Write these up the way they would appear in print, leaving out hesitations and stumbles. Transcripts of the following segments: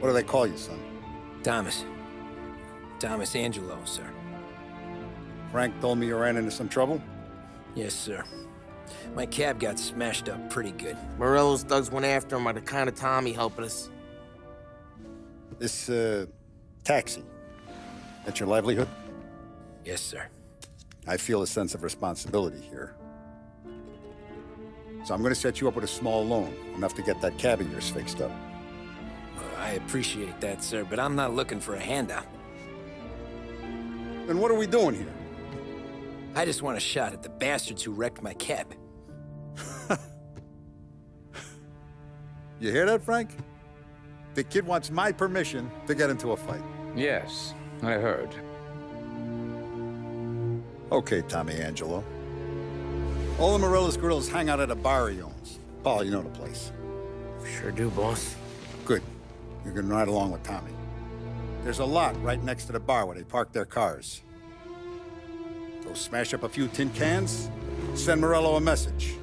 What do they call you, son? Thomas. Thomas Angelo, sir. Frank told me you ran into some trouble? Yes, sir. My cab got smashed up pretty good. Morello's thugs went after him by the kind of Tommy helping us. This, taxi. That's your livelihood? Yes, sir. I feel a sense of responsibility here. So I'm gonna set you up with a small loan, enough to get that cab of yours fixed up. I appreciate that, sir, but I'm not looking for a handout. Then what are we doing here? I just want a shot at the bastards who wrecked my cab. You hear that, Frank? The kid wants my permission to get into a fight. Yes, I heard. Okay, Tommy Angelo. All the Morello's girls hang out at a bar he owns. Paul, you know the place. Sure do, boss. Good. You can ride along with Tommy. There's a lot right next to the bar where they park their cars. Go smash up a few tin cans, send Morello a message.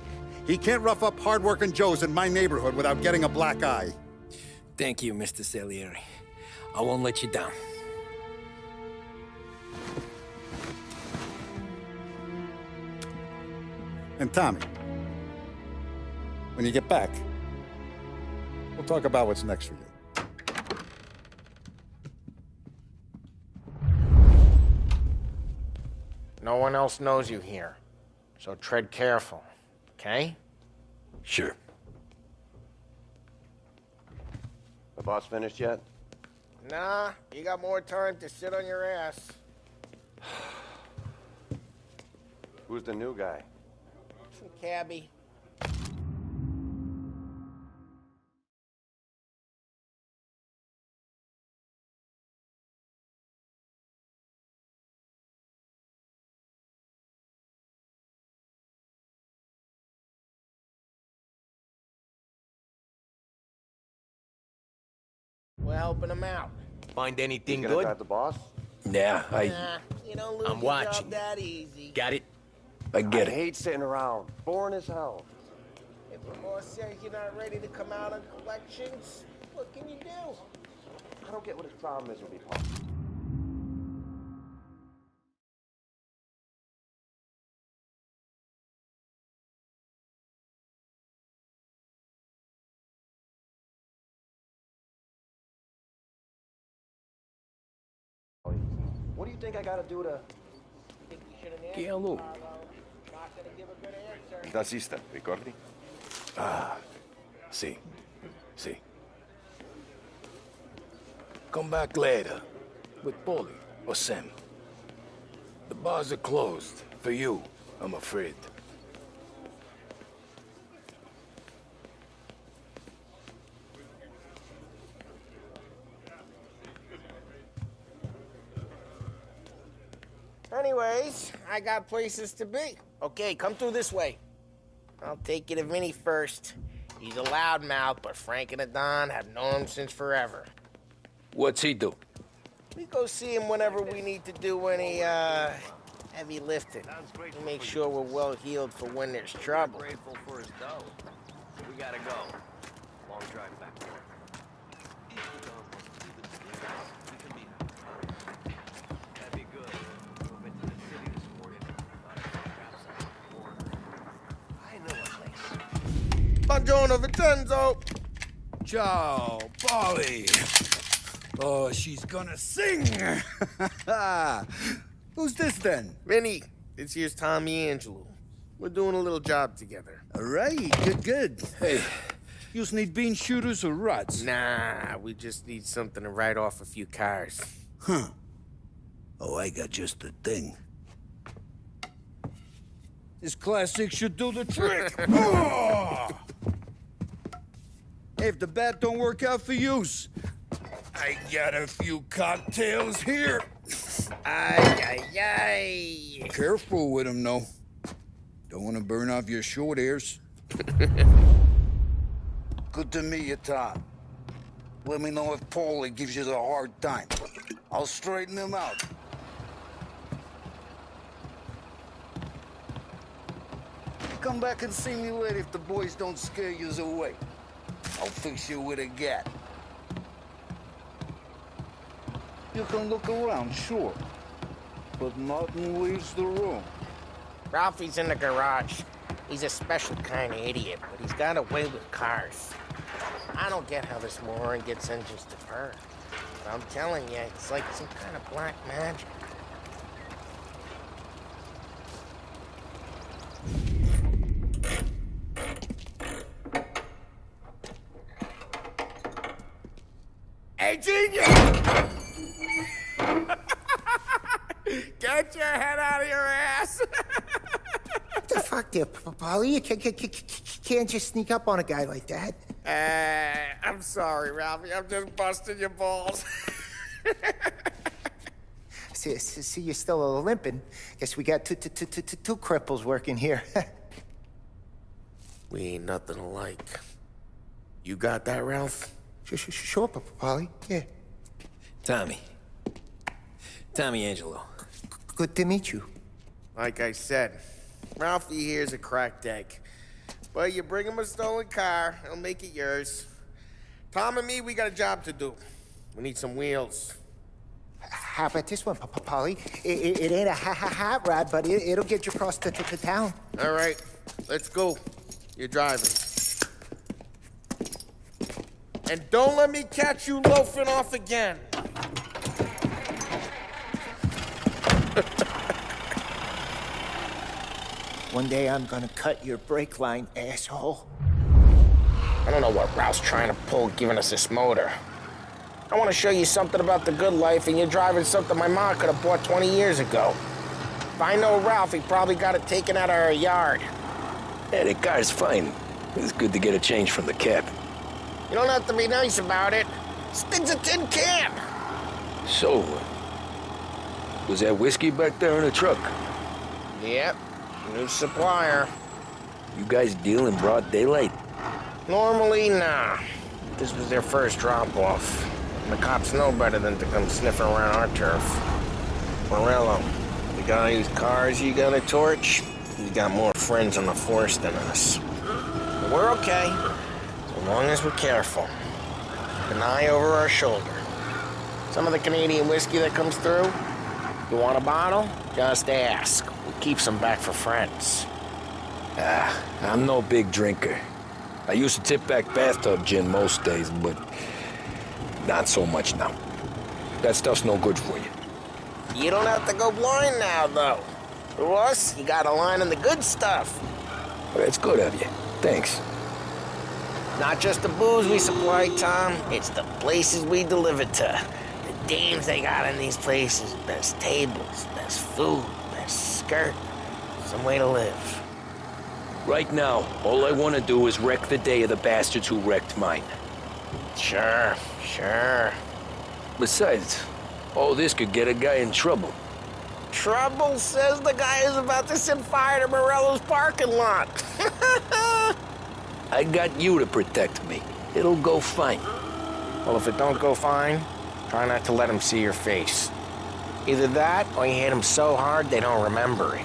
He can't rough up hard-working Joes in my neighborhood without getting a black eye. Thank you, Mr. Salieri. I won't let you down. And Tommy, when you get back, we'll talk about what's next for you. No one else knows you here, so tread careful, okay? Sure. The boss finished yet? Nah, you got more time to sit on your ass. Who's the new guy? Some cabbie. We're helping him out. Find anything You gonna good? got the boss? Yeah, Nah, you don't lose I'm your watching. job that easy. Got it? I get I it. hate sitting around. Boring as hell. If the boss says you're not ready to come out on collections, what can you do? I don't get what his problem is with me, Paul. What do you think I gotta do to... Think you should have answered, Chielo. Carlo. Not gonna give a good answer. Da Sista, ricordi? See. Come back later. With Polly or Sam. The bars are closed. For you, I'm afraid. Anyways, I got places to be. Okay, come through this way. I'll take you to Vinny first. He's a loudmouth, but Frank and the Don have known him since forever. What's he do? We go see him whenever we need to do any, heavy lifting. To make sure we're well healed for when there's trouble. Grateful for his dough. We gotta go. Long drive back. That'd be good. Drove into the city this morning. I know a place. Buongiorno, Vincenzo! Ciao, Polly. Oh, she's gonna sing. Who's this then? Vinny, this here's Tommy Angelo. We're doing a little job together. All right, good. Hey, you need bean shooters or rods? Nah, we just need something to write off a few cars. Huh. Oh, I got just the thing. This classic should do the trick. Oh! Hey, if the bat don't work out for yous, I got a few cocktails here. Ay. Careful with them, though. Don't want to burn off your short hairs. Good to meet you, Tom. Let me know if Paulie gives you the hard time. I'll straighten him out. Come back and see me later if the boys don't scare yous away. I'll fix you with a gat. You can look around, sure. But nothing leaves the room. Ralphie's in the garage. He's a special kind of idiot, but he's got a way with cars. I don't get how this moron gets engines to purr. But I'm telling you, it's like some kind of black magic. Hey, genius! Get your head out of your ass! What the fuck there, Polly? You can't just sneak up on a guy like that. I'm sorry, Ralphie. I'm just busting your balls. See, you're still limping. Guess we got two cripples working here. We ain't nothing alike. You got that, Ralph? Sure, Polly. Yeah. Tommy. Tommy Angelo. Good to meet you. Like I said, Ralphie here's a cracked egg. But you bring him a stolen car, he'll make it yours. Tom and me, we got a job to do. We need some wheels. How about this one, Polly? It ain't a hot rod, but it'll get you across to town. All right, let's go. You're driving. And don't let me catch you loafing off again. One day I'm gonna cut your brake line, asshole. I don't know what Ralph's trying to pull giving us this motor. I want to show you something about the good life, and you're driving something my mom could have bought 20 years ago. If I know Ralph, he probably got it taken out of our yard. Yeah, the car's fine. It's good to get a change from the cab. You don't have to be nice about it. This thing's a tin can. So, was that whiskey back there in the truck? Yep, new supplier. You guys deal in broad daylight? Normally, nah. This was their first drop-off. The cops know better than to come sniffing around our turf. Morello, the guy whose cars you got a torch, he's got more friends on the force than us. But we're okay, so long as we're careful. An eye over our shoulder. Some of the Canadian whiskey that comes through, you want a bottle? Just ask. We keep some back for friends. I'm no big drinker. I used to tip back bathtub gin most days, but not so much now. That stuff's no good for you. You don't have to go blind now, though. For us, you got a line on the good stuff. Well, that's good of you. Thanks. Not just the booze we supply, Tom. It's the places we deliver to. The dames they got in these places. Best tables, best food, best skirt. Some way to live. Right now, all I want to do is wreck the day of the bastards who wrecked mine. Sure. Besides, all this could get a guy in trouble. Trouble says the guy is about to set fire to Morello's parking lot. I got you to protect me. It'll go fine. Well, if it don't go fine, try not to let him see your face. Either that, or you hit him so hard they don't remember it.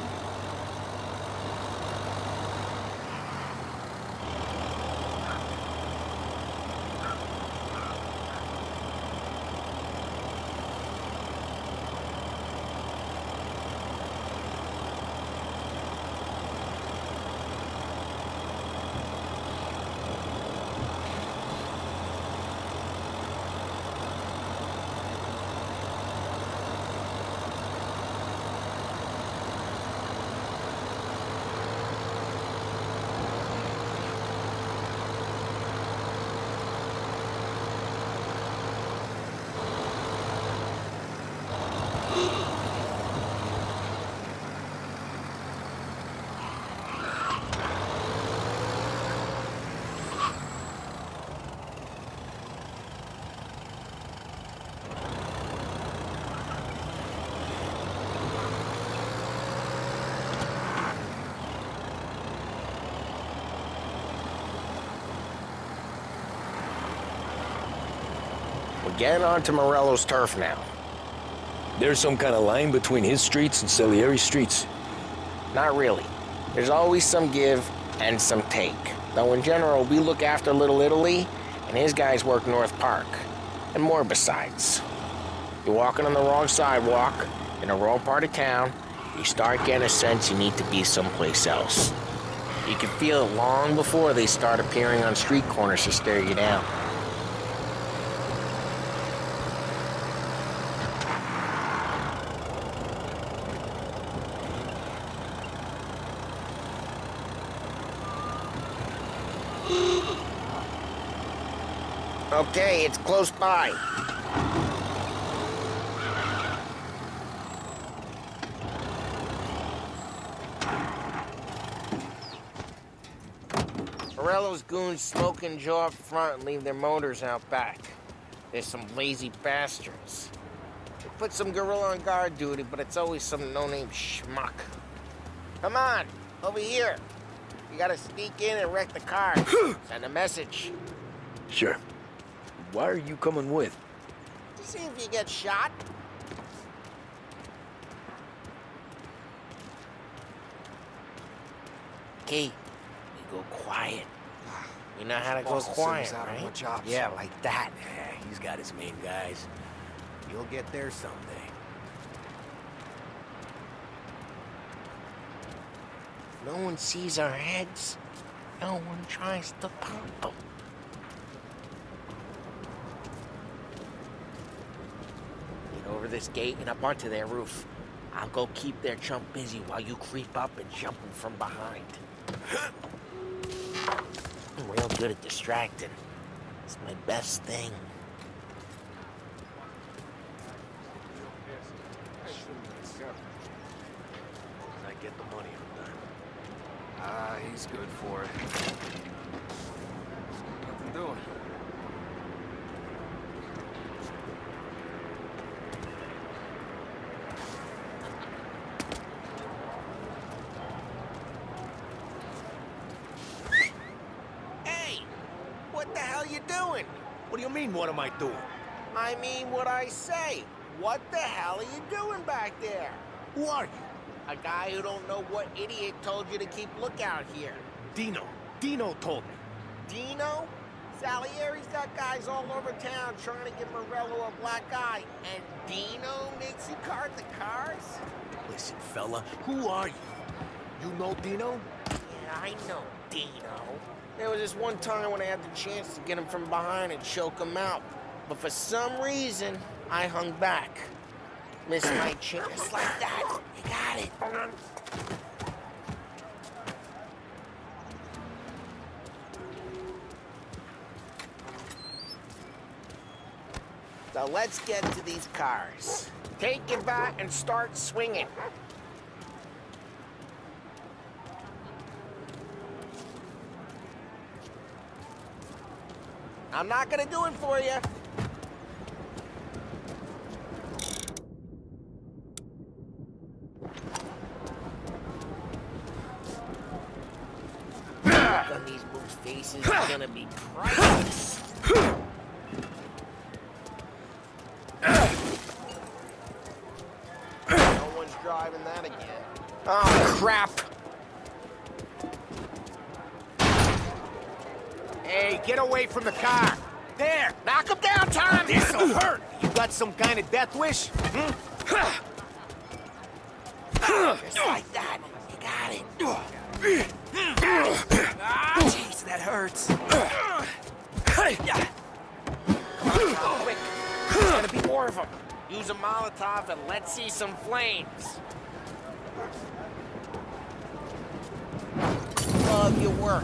We're getting onto Morello's turf now. There's some kind of line between his streets and Salieri's streets. Not really. There's always some give and some take. Though in general, we look after Little Italy, and his guys work North Park. And more besides. You're walking on the wrong sidewalk, in the wrong part of town. You start getting a sense you need to be someplace else. You can feel it long before they start appearing on street corners to stare you down. Okay, it's close by. Morello's goons smoke and jaw up front and leave their motors out back. There's some lazy bastards. They put some gorilla on guard duty, but it's always some no-name schmuck. Come on, over here. You gotta sneak in and wreck the car. Send a message. Sure. Why are you coming with? To see if you get shot. Key, you go quiet. You know how to go quiet, right? Yeah, like that. Yeah, he's got his main guys. You'll get there someday. No one sees our heads. No one tries to pop them. Get over this gate and up onto their roof. I'll go keep their chump busy while you creep up and jump him from behind. I'm real good at distracting. It's my best thing. I get the money from that. He's good for it. Nothing doing. What the hell you doing? What do you mean, what am I doing? I mean what I say. What the hell are you doing back there? Who are you? A guy who don't know what idiot told you to keep lookout here. Dino. Dino told me. Dino? Salieri's got guys all over town trying to give Morello a black eye. And Dino makes you card the cars? Listen, fella, who are you? You know Dino? Yeah, I know Dino. There was this one time when I had the chance to get him from behind and choke him out. But for some reason, I hung back. Missed my chance like that. You got it. So let's get to these cars. Take it back and start swinging. I'm not gonna do it for you. Look on these moves' faces is gonna be priceless. No one's driving that again. Oh, crap! Hey, get away from the car! There! Knock him down, Tom! This'll hurt! You got some kind of death wish? Just like that. You got it. Jeez, that hurts. Come on, Tom, quick. There's gonna be more of them. Use a Molotov and let's see some flames. Love your work.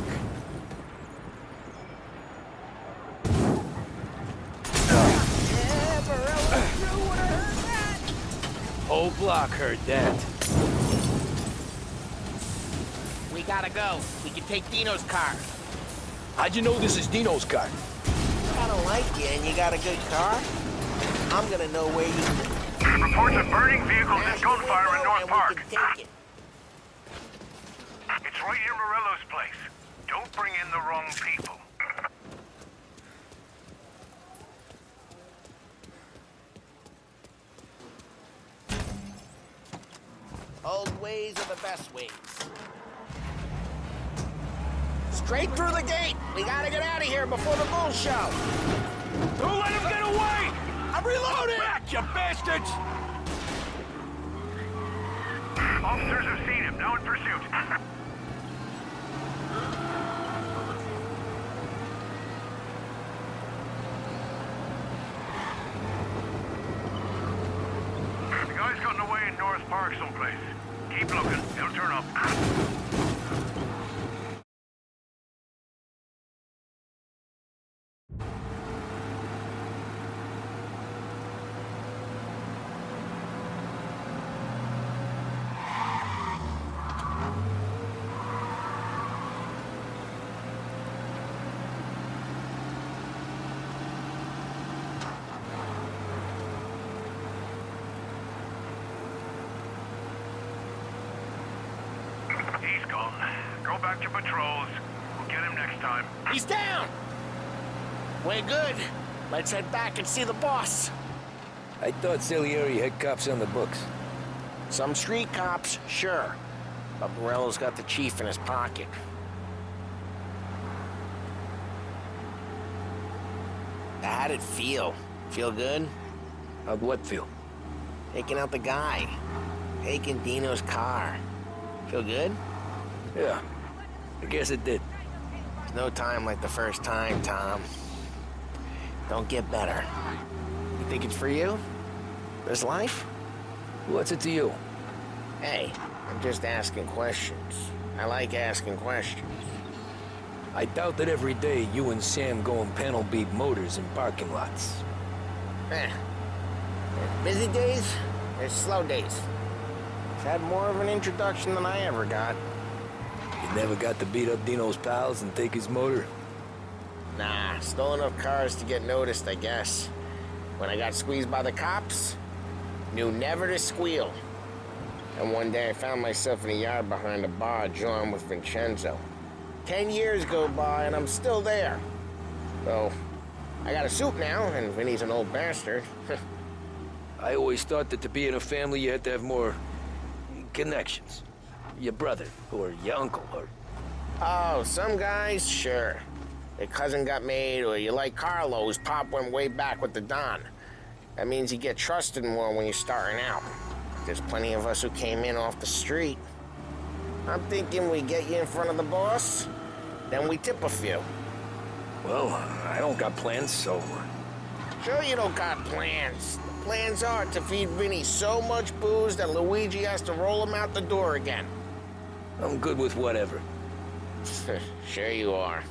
Whole block heard that. We gotta go. We can take Dino's car. How'd you know this is Dino's car? I don't like you and you got a good car. I'm gonna know where you... Reports of burning vehicles and gunfire in North Park. We can take it. It's right near Morello's place. Don't bring in the wrong people. Old ways are the best ways. Straight through the gate. We gotta get out of here before the bull show. Don't let him get away! I'm reloading! Back! you bastards! Officers have seen him, now in pursuit. The guy's gotten away in North Park someplace. Keep looking, he'll turn up. He's gone. Go back to patrols. We'll get him next time. He's down! We're good. Let's head back and see the boss. I thought Salieri had cops on the books. Some street cops, sure. But Morello's got the chief in his pocket. How'd it feel? Feel good? How'd what feel? Taking out the guy. Taking Dino's car. Feel good? Yeah, I guess it did. There's no time like the first time, Tom. Don't get better. You think it's for you? This life? What's it to you? Hey, I'm just asking questions. I like asking questions. I doubt that every day you and Sam go and panel beat motors in parking lots. There's busy days, there's slow days. It's had more of an introduction than I ever got. You never got to beat up Dino's pals and take his motor? Nah, stole enough cars to get noticed, I guess. When I got squeezed by the cops, knew never to squeal. And one day I found myself in a yard behind a bar, jawing with Vincenzo. 10 years go by and I'm still there. So, I got a suit now, and Vinny's an old bastard. I always thought that to be in a family you had to have more connections. Your brother, or your uncle, or... Oh, some guys, sure. Their cousin got made, or you like Carlo, whose pop went way back with the Don. That means you get trusted more when you're starting out. There's plenty of us who came in off the street. I'm thinking we get you in front of the boss, then we tip a few. Well, I don't got plans, so... Sure you don't got plans. The plans are to feed Vinny so much booze that Luigi has to roll him out the door again. I'm good with whatever. Sure you are.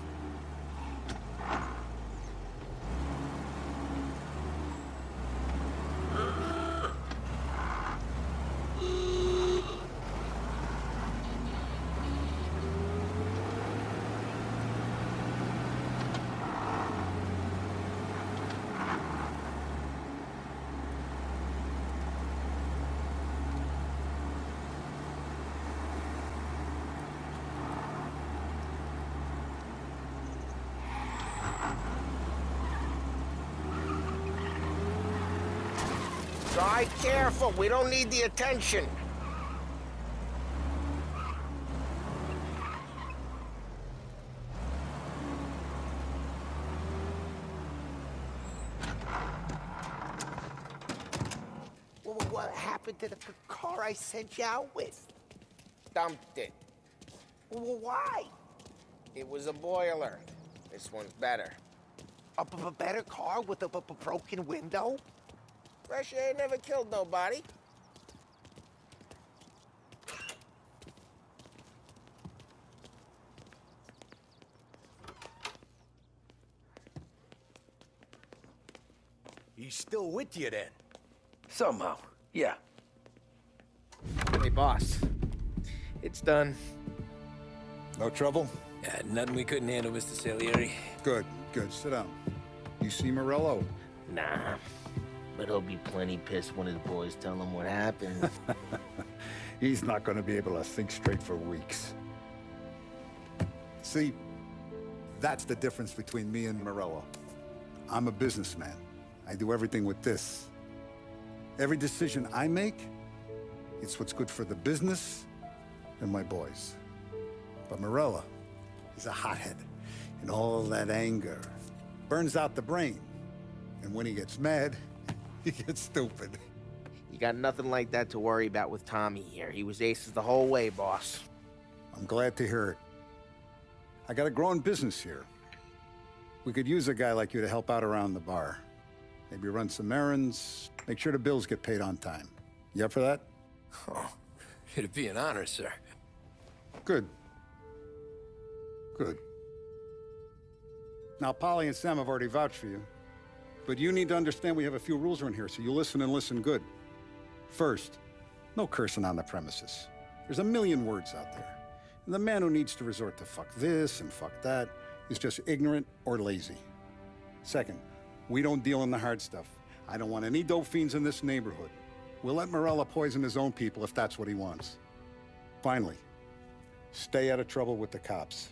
Drive careful, we don't need the attention. What happened to the car I sent you out with? Dumped it. Why? It was a boiler. This one's better. A better car with a broken window? Fresh air never killed nobody. He's still with you then? Somehow, yeah. Hey, boss. It's done. No trouble? Yeah, nothing we couldn't handle, Mr. Salieri. Good, good. Sit down. You see Morello? Nah, but he'll be plenty pissed when his boys tell him what happened. He's not going to be able to think straight for weeks. See, that's the difference between me and Morello. I'm a businessman. I do everything with this. Every decision I make, it's what's good for the business and my boys. But Morello is a hothead, and all that anger burns out the brain. And when he gets mad, You get stupid. You got nothing like that to worry about with Tommy here. He was aces the whole way, boss. I'm glad to hear it. I got a growing business here. We could use a guy like you to help out around the bar. Maybe run some errands, make sure the bills get paid on time. You up for that? Oh, it'd be an honor, sir. Good. Good. Now, Polly and Sam have already vouched for you. But you need to understand we have a few rules around here, so you listen and listen good. First, no cursing on the premises. There's a million words out there. And the man who needs to resort to fuck this and fuck that is just ignorant or lazy. Second, we don't deal in the hard stuff. I don't want any dope fiends in this neighborhood. We'll let Morella poison his own people if that's what he wants. Finally, stay out of trouble with the cops.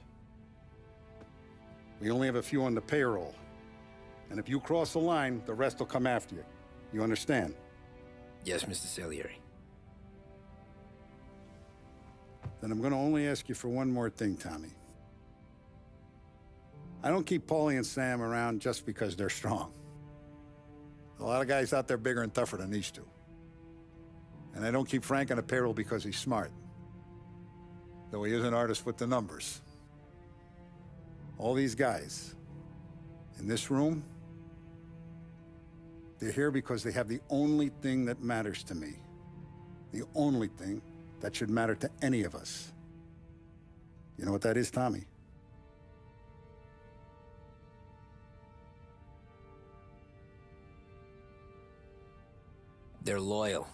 We only have a few on the payroll. And if you cross the line, the rest will come after you. You understand? Yes, Mr. Salieri. Then I'm gonna only ask you for one more thing, Tommy. I don't keep Paulie and Sam around just because they're strong. A lot of guys out there bigger and tougher than these two. And I don't keep Frank on a payroll because he's smart. Though he is an artist with the numbers. All these guys in this room, they're here because they have the only thing that matters to me. The only thing that should matter to any of us. You know what that is, Tommy? They're loyal.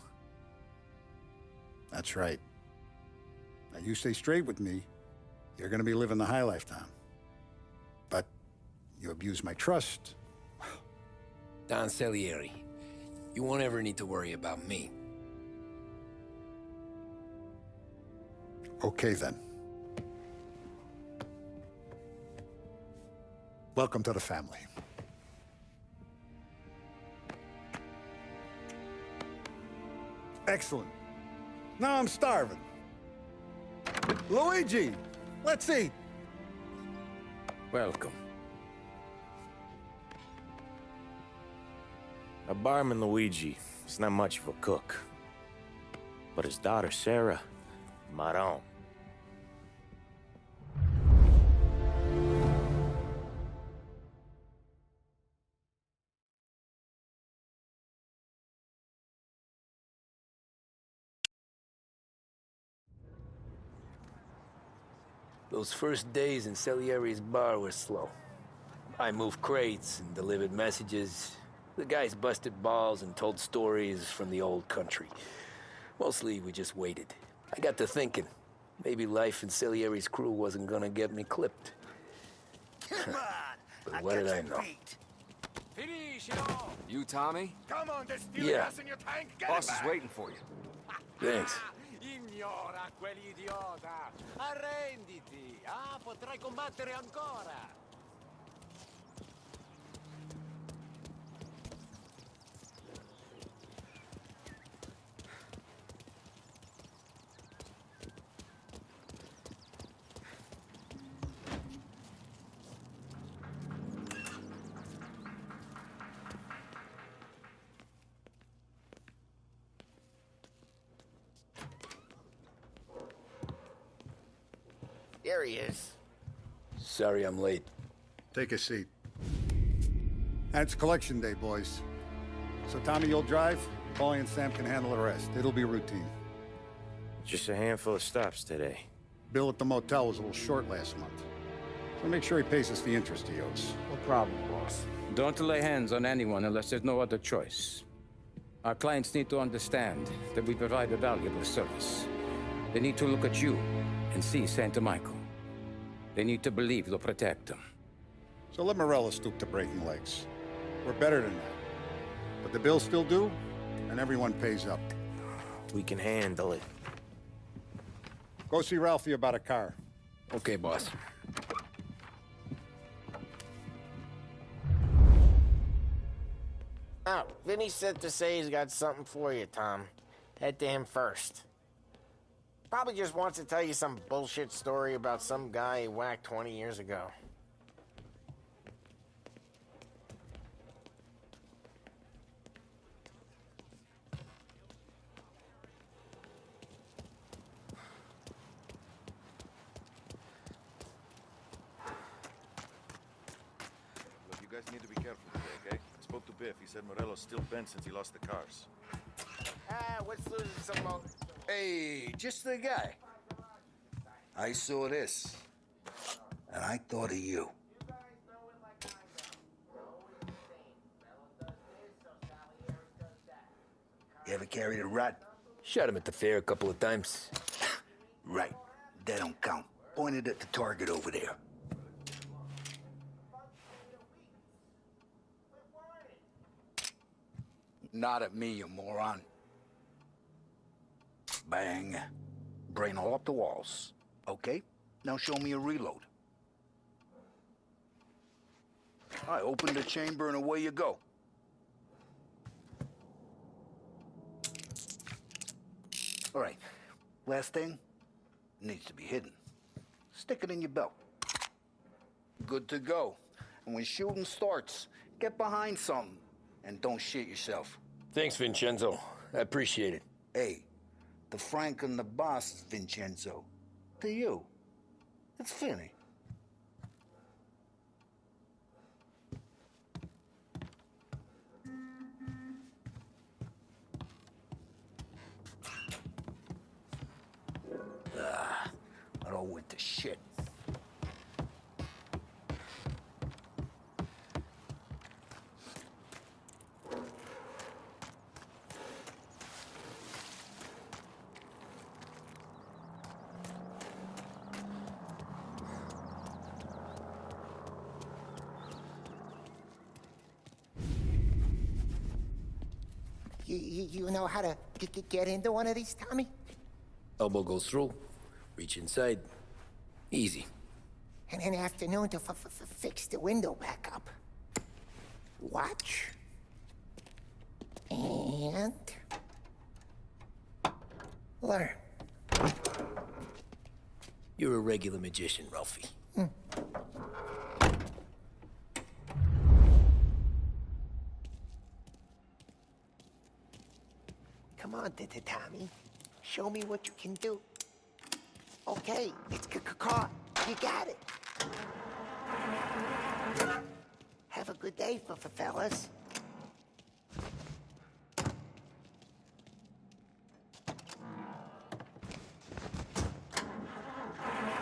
That's right. Now you stay straight with me, you're gonna be living the high life, Tom. But you abuse my trust. Don Salieri, you won't ever need to worry about me. Okay, then. Welcome to the family. Excellent. Now I'm starving. Luigi, let's eat. Welcome. A barman Luigi is not much of a cook. But his daughter Sarah, Maron. Those first days in Salieri's bar were slow. I moved crates and delivered messages. The guys busted balls and told stories from the old country. Mostly, we just waited. I got to thinking, maybe life in Salieri's crew wasn't gonna get me clipped. Come on! But what did I know? You, Tommy? Come on, there's still Yeah. gas in your tank. Get Boss it is back. waiting for you. Thanks. Ignora quell'idiota! Arrenditi! Ah, potrai combattere ancora! There he is. Sorry I'm late. Take a seat. And it's collection day, boys. So Tommy, you'll drive. Paulie and Sam can handle the rest. It'll be routine. Just a handful of stops today. Bill at the motel was a little short last month. So make sure he pays us the interest he owes. No problem, boss. Don't lay hands on anyone unless there's no other choice. Our clients need to understand that we provide a valuable service. They need to look at you and see Santa Michael. They need to believe you'll protect them. So let Morella stoop to breaking legs. We're better than that. But the bill's still due, and everyone pays up. We can handle it. Go see Ralphie about a car. Okay, boss. Oh, Vinny said to say he's got something for you, Tom. Head to him first. Probably just wants to tell you some bullshit story about some guy he whacked 20 years ago. Biff. He said Morello's still bent since he lost the cars. What's losing some more? Hey, just the guy. I saw this, and I thought of you. You ever carried a rat? Shot him at the fair a couple of times. Right. That don't count. Pointed at the target over there. Not at me, you moron. Bang. Brain all up the walls. Okay? Now show me a reload. I open the chamber and away you go. All right. Last thing needs to be hidden. Stick it in your belt. Good to go. And when shooting starts, get behind something and don't shit yourself. Thanks, Vincenzo. I appreciate it. Hey, the Frank and the boss is Vincenzo. To you, it's Finny. It all went to shit. You know how to get into one of these, Tommy? Elbow goes through. Reach inside. Easy. And an afternoon to fix the window back up. Watch. And... learn. You're a regular magician, Ralphie. Come on, Tommy. Show me what you can do. Okay, it's caught. You got it. Have a good day, fellas.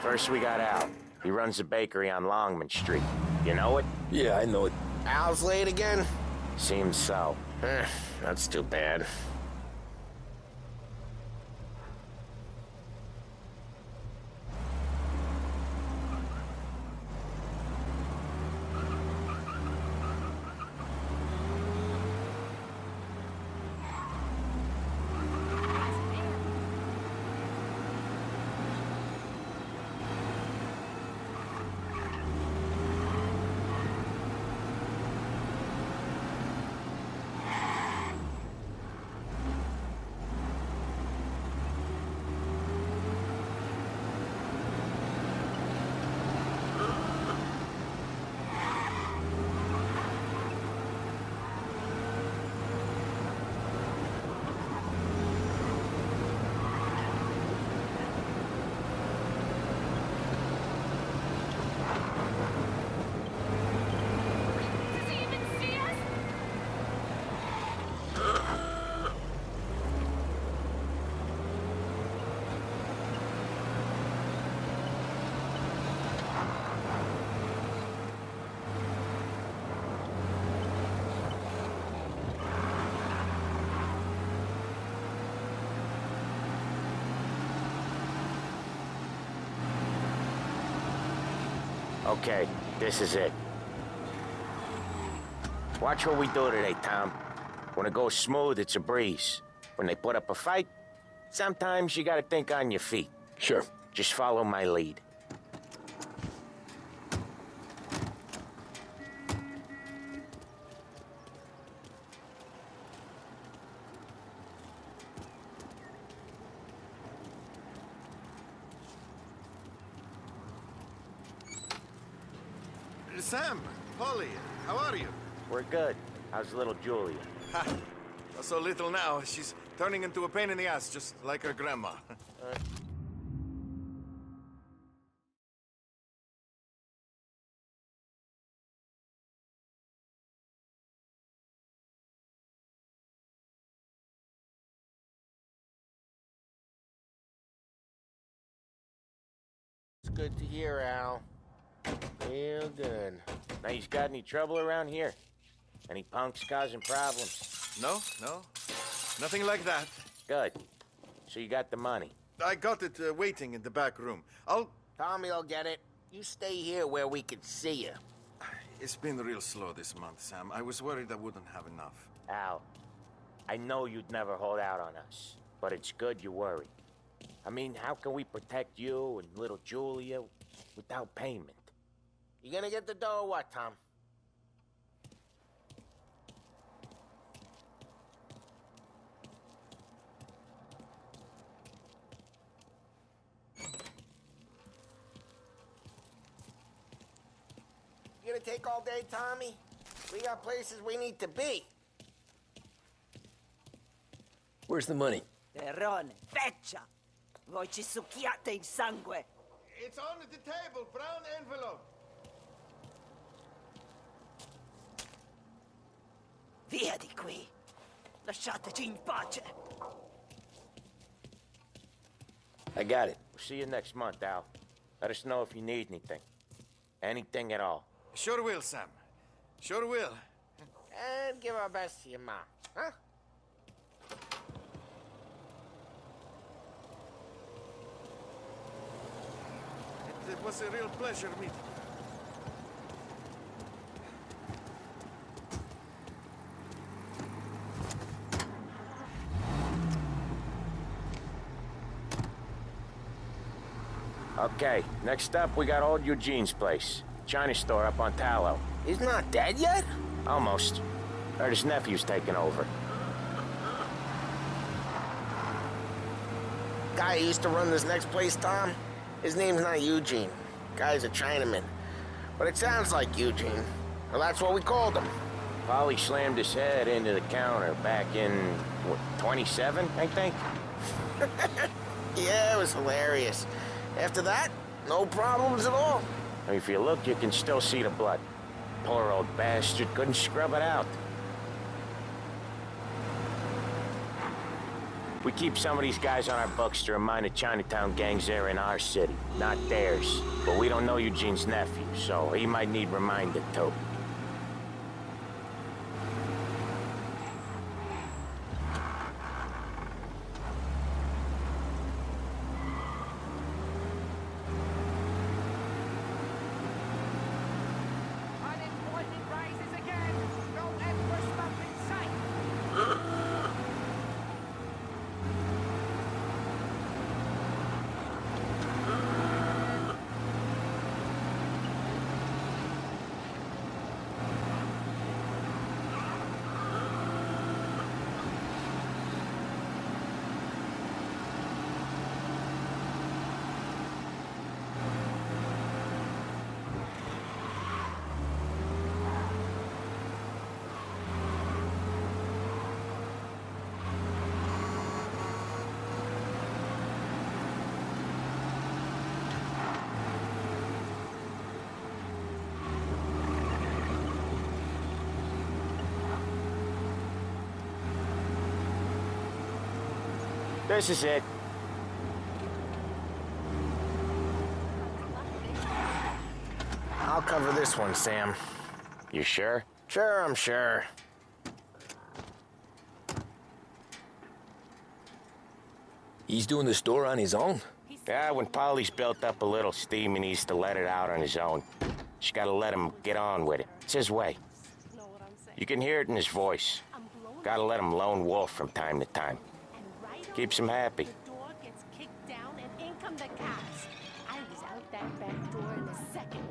First we got Al. He runs a bakery on Longman Street. You know it? Yeah, I know it. Al's late again? Seems so. That's too bad. Okay, this is it. Watch what we do today, Tom. When it goes smooth, it's a breeze. When they put up a fight, sometimes you gotta think on your feet. Sure. Just follow my lead. Sam, Polly, how are you? We're good. How's little Julia? Ha! So little now, she's turning into a pain in the ass, just like her grandma. good to hear, Al. Real good. Now, you got any trouble around here? Any punks causing problems? No. Nothing like that. Good. So you got the money. I got it waiting in the back room. Tommy will get it. You stay here where we can see you. It's been real slow this month, Sam. I was worried I wouldn't have enough. Al, I know you'd never hold out on us, but it's good you worry. I mean, how can we protect you and little Julia without payment? You gonna get the dough or what, Tom? You gonna take all day, Tommy? We got places we need to be. Where's the money? Terrone, feccia! Voi ci succhiate il sangue! It's on the table, brown envelope. Via di qui! Lasciateci in pace! I got it. We'll see you next month, Al. Let us know if you need anything. Anything at all. Sure will, Sam. Sure will. And give our best to your mom, huh? It was a real pleasure meeting you. Okay, next up, we got old Eugene's place. China store up on Tallow. He's not dead yet? Almost. Heard his nephew's taking over. Guy who used to run this next place, Tom? His name's not Eugene. Guy's a Chinaman. But it sounds like Eugene. Well, that's what we called him. Polly slammed his head into the counter back in, what, 27, I think? Yeah, it was hilarious. After that, no problems at all. If you look, you can still see the blood. Poor old bastard couldn't scrub it out. We keep some of these guys on our books to remind the Chinatown gangs they're in our city, not theirs. But we don't know Eugene's nephew, so he might need reminded too. This is it. I'll cover this one, Sam. You sure? Sure, I'm sure. He's doing the store on his own? Yeah, when Polly's built up a little steam, he needs to let it out on his own. Just gotta let him get on with it. It's his way. You can hear it in his voice. Gotta let him lone wolf from time to time. Keeps him happy. The door gets kicked down and in come the cops. I was out that back door in a second.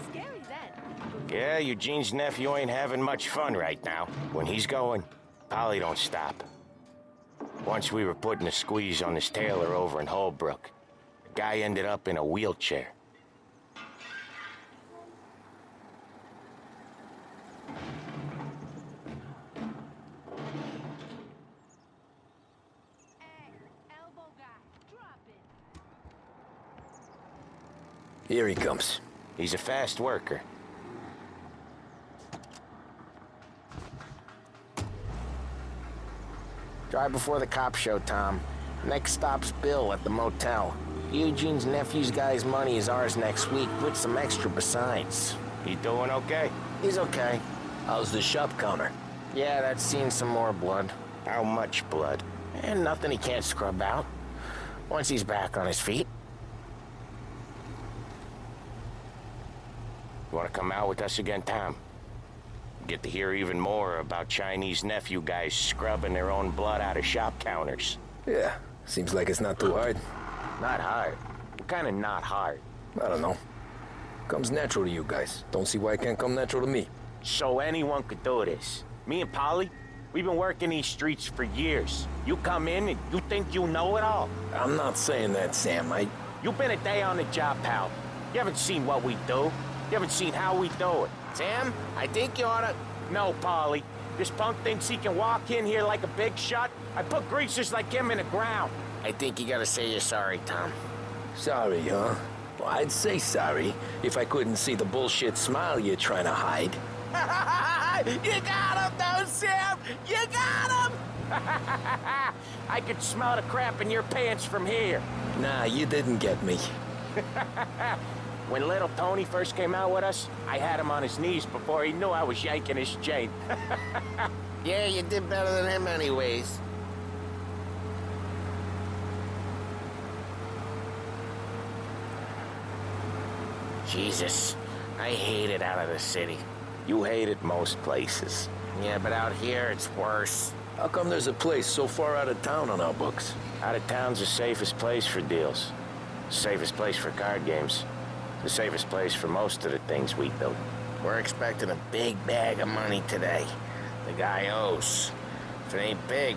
Scary then. Yeah, Eugene's nephew ain't having much fun right now. When he's going, Polly don't stop. Once we were putting a squeeze on this tailor over in Holbrook. The guy ended up in a wheelchair. Here he comes. He's a fast worker. Drive before the cops show, Tom. Next stop's Bill at the motel. Eugene's nephew's guy's money is ours next week, with some extra besides. He doing okay? He's okay. How's the shop counter? Yeah, that's seen some more blood. How much blood? And nothing he can't scrub out. Once he's back on his feet. You want to come out with us again, Tom? Get to hear even more about Chinese nephew guys scrubbing their own blood out of shop counters. Yeah, seems like it's not too hard. Not hard. What kind of not hard? I don't know. Comes natural to you guys. Don't see why it can't come natural to me. So anyone could do this. Me and Polly, we've been working these streets for years. You come in and you think you know it all. I'm not saying that, Sam. You've been a day on the job, pal. You haven't seen what we do. You haven't seen how we do it. Sam, I think you oughta... No, Polly. This punk thinks he can walk in here like a big shot. I put greasers like him in the ground. I think you gotta say you're sorry, Tom. Sorry, huh? Well, I'd say sorry if I couldn't see the bullshit smile you're trying to hide. You got him, though, Sam! You got him! I could smell the crap in your pants from here. Nah, you didn't get me. When little Tony first came out with us, I had him on his knees before he knew I was yanking his chain. Yeah, you did better than him anyways. Jesus, I hate it out of the city. You hate it most places. Yeah, but out here it's worse. How come there's a place so far out of town on our books? Out of town's the safest place for deals. Safest place for card games. The safest place for most of the things we do. We're expecting a big bag of money today. The guy owes. If it ain't big,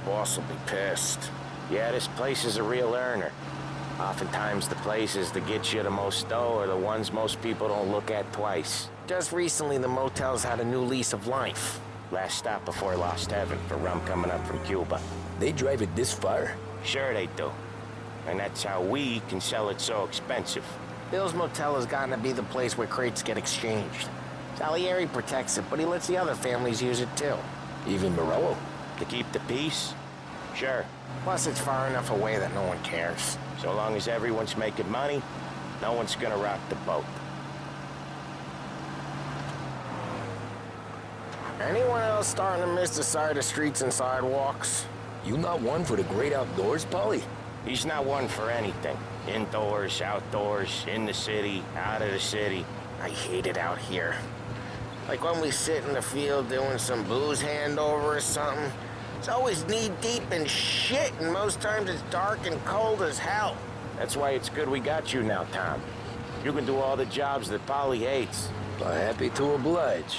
boss will be pissed. Yeah, this place is a real earner. Oftentimes the places that get you the most dough are the ones most people don't look at twice. Just recently, the motel's had a new lease of life. Last stop before Lost Heaven for rum coming up from Cuba. They drive it this far? Sure they do. And that's how we can sell it so expensive. Bill's Motel has gotten to be the place where crates get exchanged. Salieri protects it, but he lets the other families use it too. Even Morello? To keep the peace? Sure. Plus, it's far enough away that no one cares. So long as everyone's making money, no one's gonna rock the boat. Anyone else starting to miss the side of streets and sidewalks? You not one for the great outdoors, Polly? He's not one for anything. Indoors, outdoors, in the city, out of the city. I hate it out here. Like when we sit in the field doing some booze handover or something. It's always knee-deep in shit, and most times it's dark and cold as hell. That's why it's good we got you now, Tom. You can do all the jobs that Polly hates. Happy to oblige.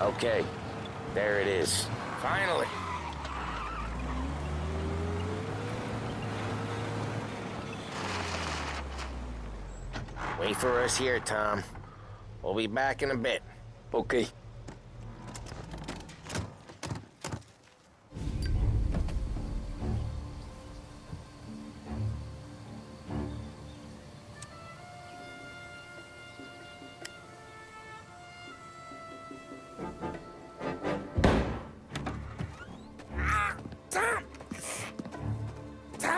Okay, there it is. Finally. Wait for us here, Tom. We'll be back in a bit. Okay.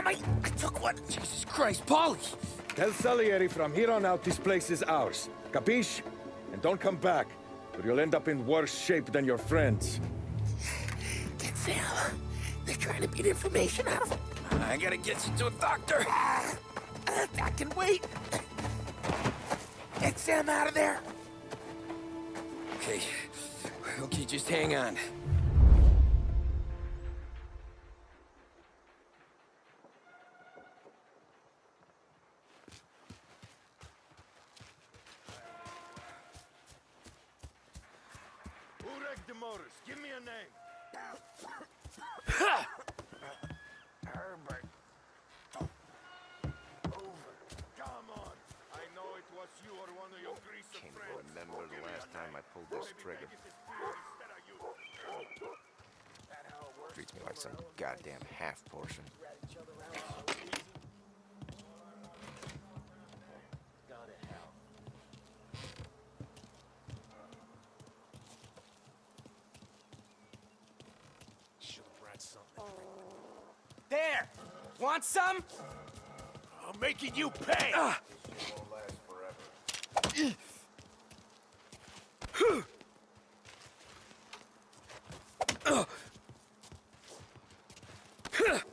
I took one. Jesus Christ, Polly! Tell Salieri from here on out this place is ours. Capiche? And don't come back, or you'll end up in worse shape than your friends. Get Sam. They're trying to beat information out of him. I gotta get you to a doctor. I can wait. Get Sam out of there. Okay. Okay, just hang on. Who wrecked the motors? Give me a name. Herbert. Come on. I know it was you or one of your greaser Can't friends. remember the last time I pulled this trigger. Treats me like some goddamn half portion. There! Want some? I'm making you pay!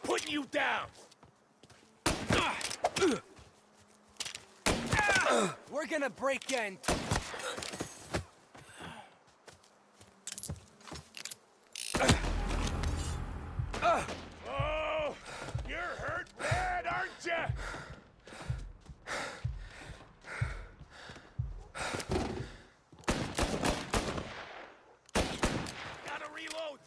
Putting you down! We're gonna break in. Oh! You're hurt bad, aren't you? Gotta reload!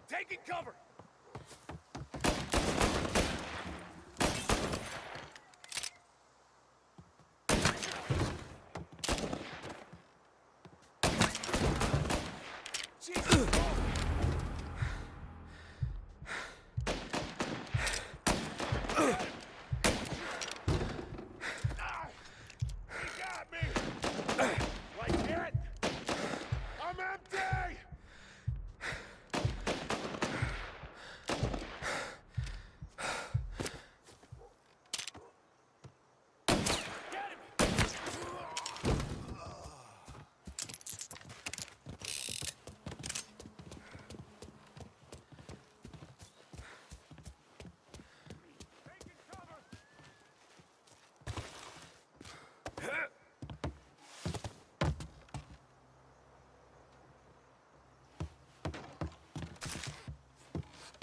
Taking cover!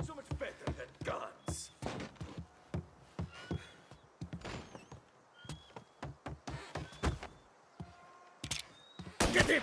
So much better than guns. Get him!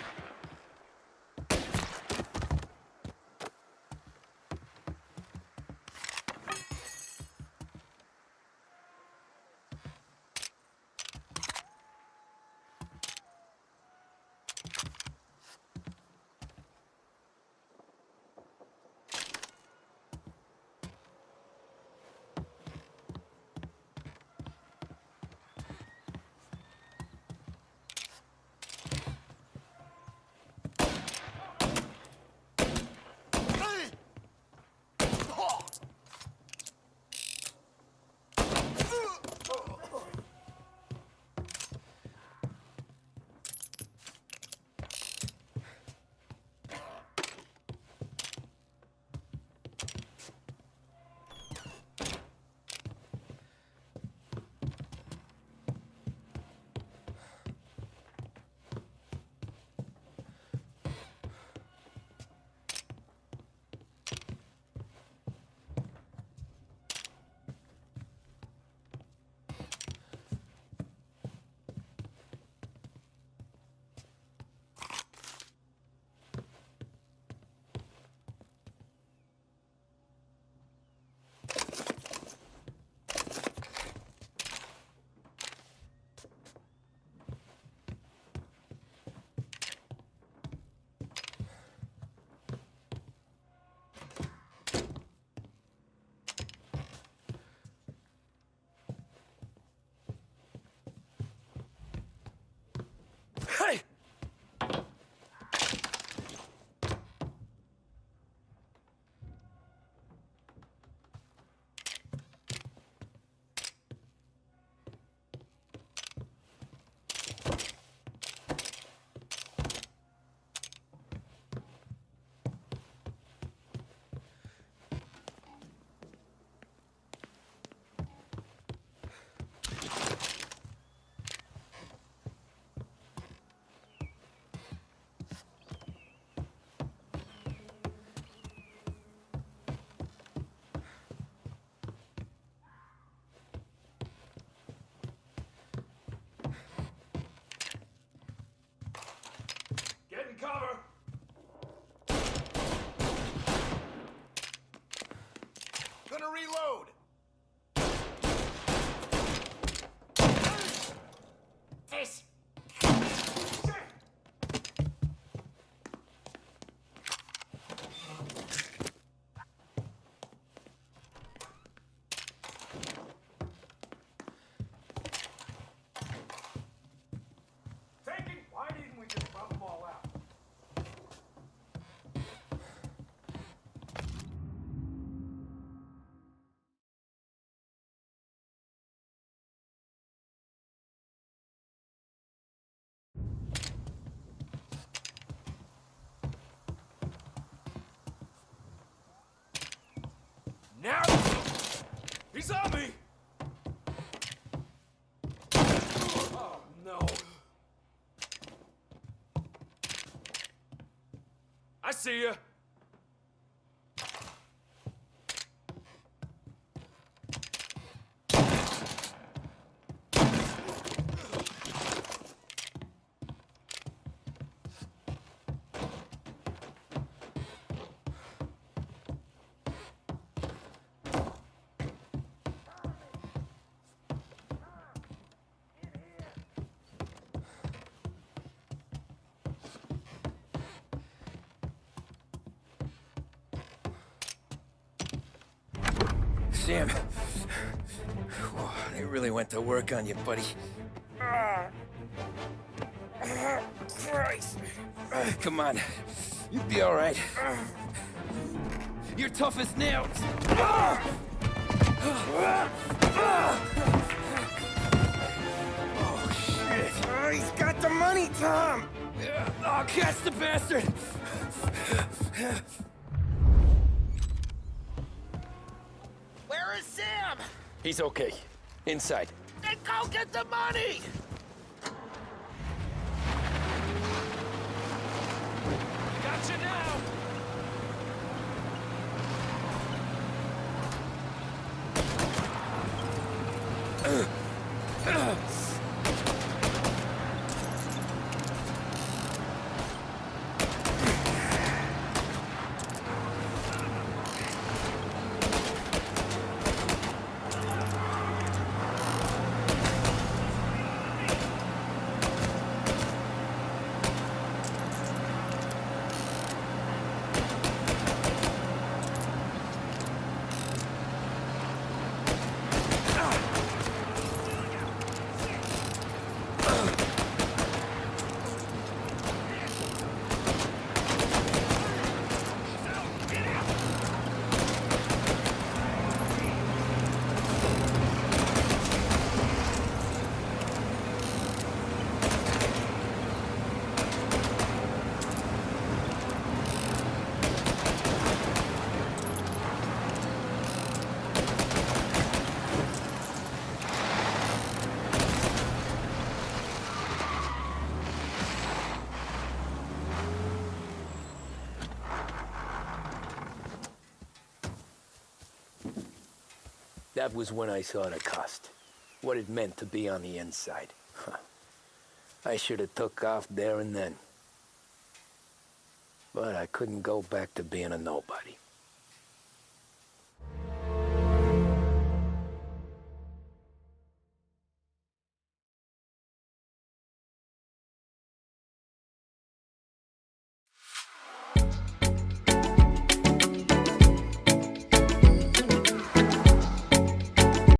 Now! He's on me! Oh, no. I see you. Sam, they really went to work on you, buddy. Christ. Come on, you'll be all right. You're tough as nails. Oh, shit. Oh, he's got the money, Tom. Oh, catch the bastard. Where is Sam? He's okay. Inside. Then go get the money! Gotcha now! That was when I saw the cost. What it meant to be on the inside. Huh. I should have took off there and then. But I couldn't go back to being a nobody.